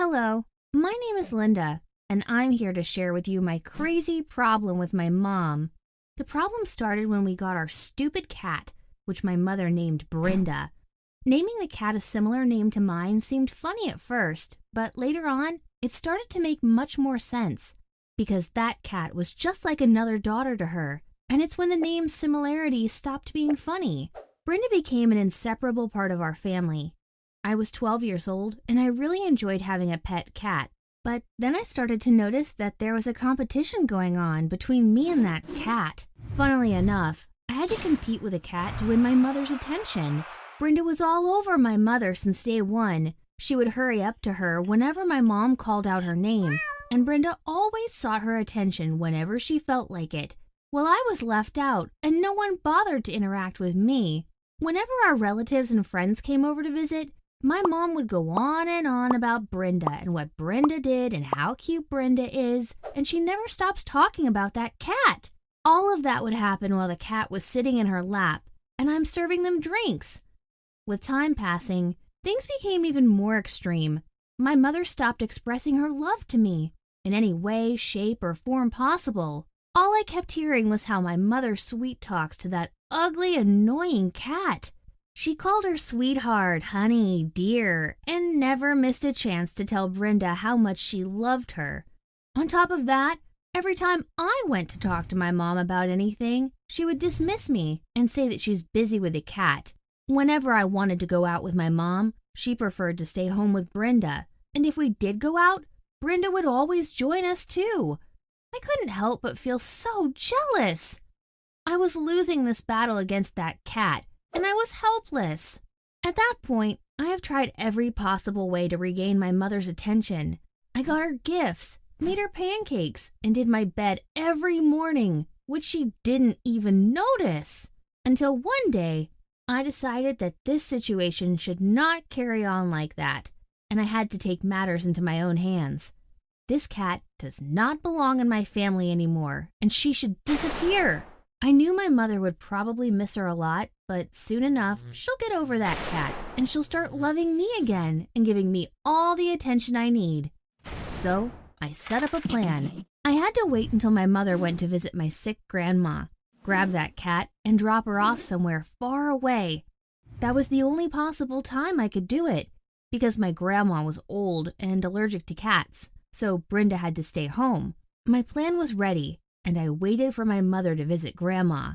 Hello, my name is Linda, and I'm here to share with you my crazy problem with my mom. The problem started when we got our stupid cat, which my mother named Brenda. Naming the cat a similar name to mine seemed funny at first, but later on, it started to make much more sense, because that cat was just like another daughter to her, and it's when the name similarity stopped being funny. Brenda became an inseparable part of our family. I was 12 years old, and I really enjoyed having a pet cat. But then I started to notice that there was a competition going on between me and that cat. Funnily enough, I had to compete with a cat to win my mother's attention. Brenda was all over my mother since day one. She would hurry up to her whenever my mom called out her name, and Brenda always sought her attention whenever she felt like it. Well, I was left out, and no one bothered to interact with me. Whenever our relatives and friends came over to visit, my mom would go on and on about Brenda and what Brenda did and how cute Brenda is, and she never stops talking about that cat. All of that would happen while the cat was sitting in her lap, and I'm serving them drinks. With time passing, things became even more extreme. My mother stopped expressing her love to me in any way, shape, or form possible. All I kept hearing was how my mother sweet talks to that ugly, annoying cat. She called her sweetheart, honey, dear, and never missed a chance to tell Brenda how much she loved her. On top of that, every time I went to talk to my mom about anything, she would dismiss me and say that she's busy with the cat. Whenever I wanted to go out with my mom, she preferred to stay home with Brenda, and if we did go out, Brenda would always join us too. I couldn't help but feel so jealous. I was losing this battle against that cat, and I was helpless. At that point, I have tried every possible way to regain my mother's attention. I got her gifts, made her pancakes, and did my bed every morning, which she didn't even notice. Until one day, I decided that this situation should not carry on like that, and I had to take matters into my own hands. This cat does not belong in my family anymore, and she should disappear. I knew my mother would probably miss her a lot, but soon enough, she'll get over that cat, and she'll start loving me again and giving me all the attention I need. So, I set up a plan. I had to wait until my mother went to visit my sick grandma, grab that cat, and drop her off somewhere far away. That was the only possible time I could do it, because my grandma was old and allergic to cats, so Brenda had to stay home. My plan was ready, and I waited for my mother to visit Grandma.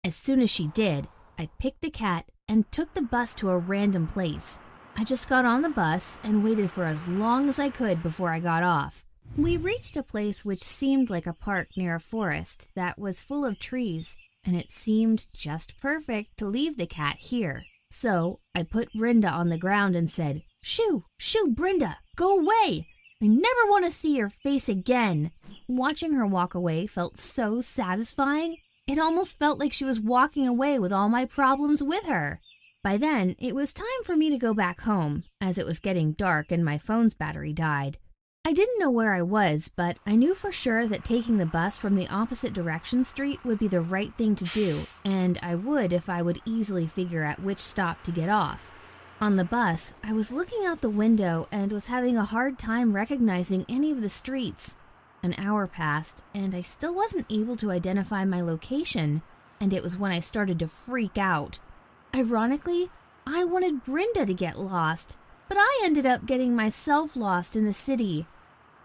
As soon as she did, I picked the cat and took the bus to a random place. I just got on the bus and waited for as long as I could before I got off. We reached a place which seemed like a park near a forest that was full of trees, and it seemed just perfect to leave the cat here. So I put Brenda on the ground and said, "Shoo, shoo, Brenda, go away! I never want to see your face again." Watching her walk away felt so satisfying. It almost felt like she was walking away with all my problems with her. By then, it was time for me to go back home, as it was getting dark and my phone's battery died. I didn't know where I was, but I knew for sure that taking the bus from the opposite direction street would be the right thing to do, and I would if I would easily figure out which stop to get off. On the bus, I was looking out the window and was having a hard time recognizing any of the streets. An hour passed, and I still wasn't able to identify my location, and it was when I started to freak out. Ironically, I wanted Brenda to get lost, but I ended up getting myself lost in the city.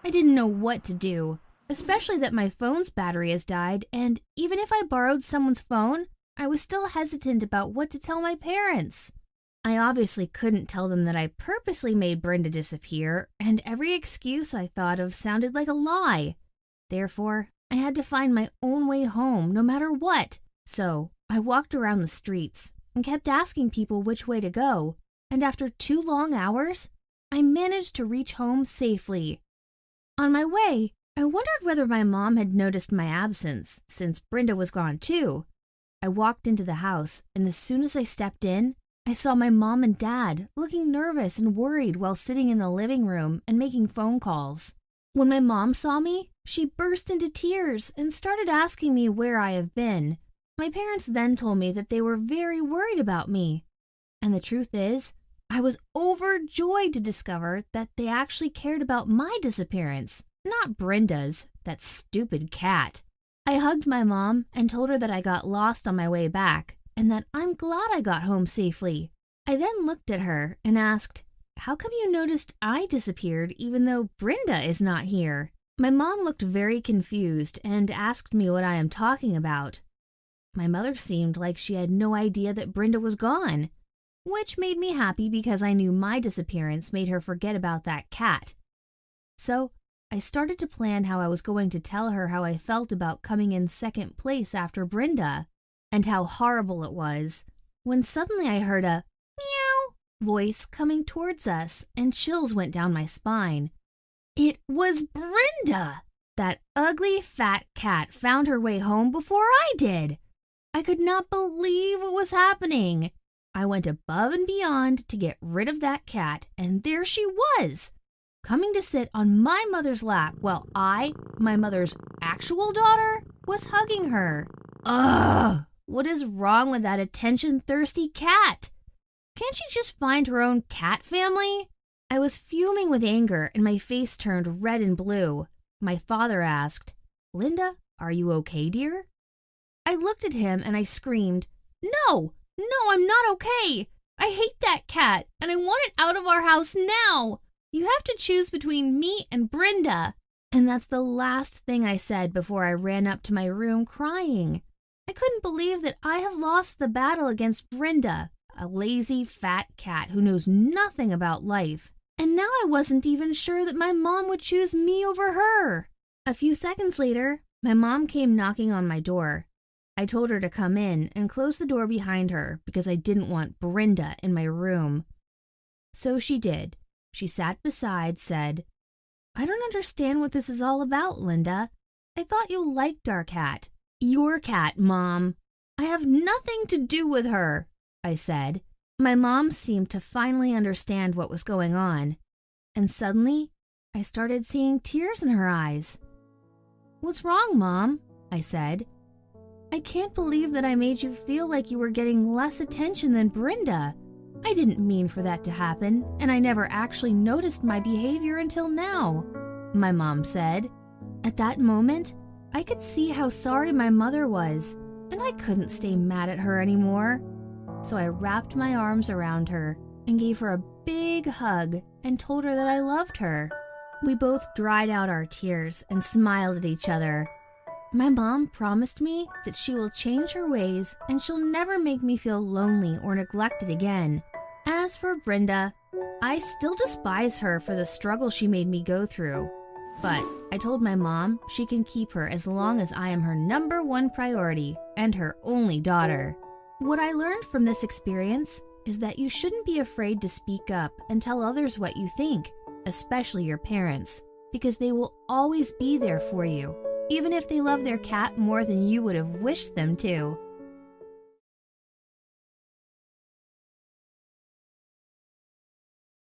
I didn't know what to do, especially that my phone's battery has died, and even if I borrowed someone's phone, I was still hesitant about what to tell my parents. I obviously couldn't tell them that I purposely made Brenda disappear, and every excuse I thought of sounded like a lie. Therefore, I had to find my own way home no matter what. So, I walked around the streets and kept asking people which way to go, and after 2 long hours, I managed to reach home safely. On my way, I wondered whether my mom had noticed my absence, since Brenda was gone too. I walked into the house, and as soon as I stepped in, I saw my mom and dad looking nervous and worried while sitting in the living room and making phone calls. When my mom saw me, she burst into tears and started asking me where I have been. My parents then told me that they were very worried about me. And the truth is, I was overjoyed to discover that they actually cared about my disappearance, not Brenda's, that stupid cat. I hugged my mom and told her that I got lost on my way back and that I'm glad I got home safely. I then looked at her and asked, "How come you noticed I disappeared even though Brenda is not here?" My mom looked very confused and asked me what I am talking about. My mother seemed like she had no idea that Brenda was gone, which made me happy because I knew my disappearance made her forget about that cat. So I started to plan how I was going to tell her how I felt about coming in second place after Brenda, and how horrible it was, when suddenly I heard a meow voice coming towards us and chills went down my spine. It was Brenda! That ugly fat cat found her way home before I did. I could not believe what was happening. I went above and beyond to get rid of that cat, and there she was, coming to sit on my mother's lap while I, my mother's actual daughter, was hugging her. Ugh! What is wrong with that attention-thirsty cat? Can't she just find her own cat family? I was fuming with anger and my face turned red and blue. My father asked, "Linda, are you okay, dear?" I looked at him and I screamed, No, I'm not okay. I hate that cat and I want it out of our house now. You have to choose between me and Brenda." And that's the last thing I said before I ran up to my room crying. I couldn't believe that I have lost the battle against Brenda, a lazy, fat cat who knows nothing about life. And now I wasn't even sure that my mom would choose me over her. A few seconds later, my mom came knocking on my door. I told her to come in and close the door behind her because I didn't want Brenda in my room. So she did. She sat beside, said, "I don't understand what this is all about, Linda. I thought you liked our cat." "Your cat, Mom. I have nothing to do with her," I said. My mom seemed to finally understand what was going on, and suddenly I started seeing tears in her eyes. "What's wrong, Mom?" I said. "I can't believe that I made you feel like you were getting less attention than Brenda. I didn't mean for that to happen, and I never actually noticed my behavior until now," my mom said. At that moment, I could see how sorry my mother was, and I couldn't stay mad at her anymore. So I wrapped my arms around her and gave her a big hug and told her that I loved her. We both dried out our tears and smiled at each other. My mom promised me that she will change her ways and she'll never make me feel lonely or neglected again. As for Brenda, I still despise her for the struggle she made me go through. But I told my mom she can keep her as long as I am her #1 priority and her only daughter. What I learned from this experience is that you shouldn't be afraid to speak up and tell others what you think, especially your parents, because they will always be there for you, even if they love their cat more than you would have wished them to.